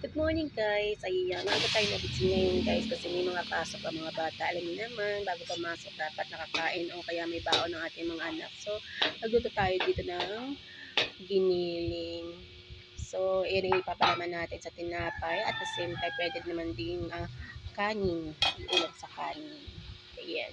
Good morning guys. Ayan, maaga tayo nagising ngayon guys kasi may mga pasok ang mga bata. Alam niyo naman, bago pumasok dapat nakakain o kaya may baon ng ating mga anak. So, nagluto tayo dito ng giniling. So, yan ang ipapalaman natin sa tinapay. At the same time, pwede naman din kanin. Iulog sa kanin. Ayan.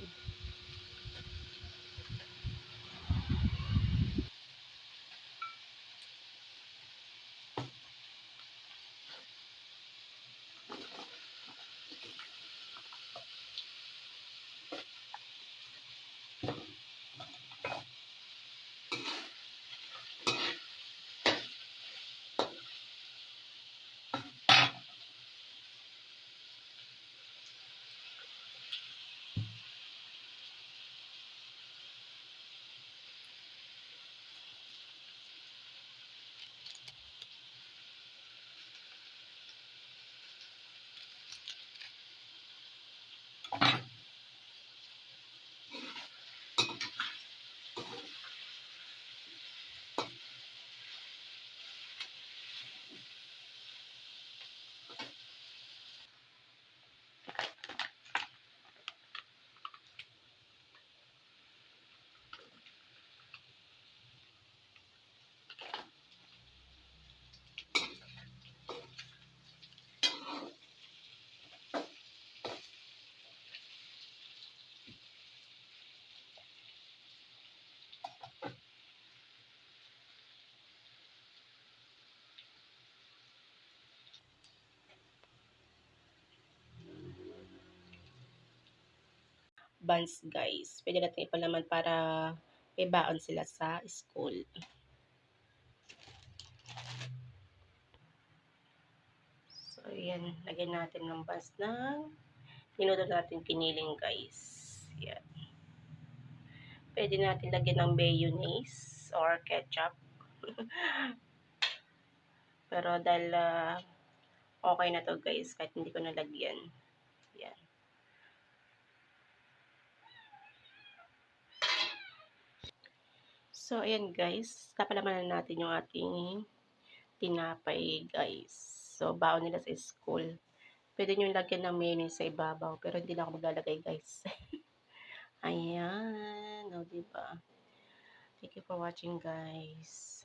Buns guys. Pwede natin ipalaman para may baon sila sa school. So, ayan. Lagyan natin ng buns ng minuto natin kiniling guys. Yan. Pwede natin lagyan ng mayonnaise or ketchup. Pero dahil okay na to guys, kahit hindi ko nalagyan. Yan. So, ayan guys. Kapalamanan natin yung ating tinapay guys. So, baon nila sa school. Pwede nyo lagyan ng mayonnaise sa ibabaw. Pero hindi na ako maglalagay guys. Ayan. O, diba? Thank you for watching guys.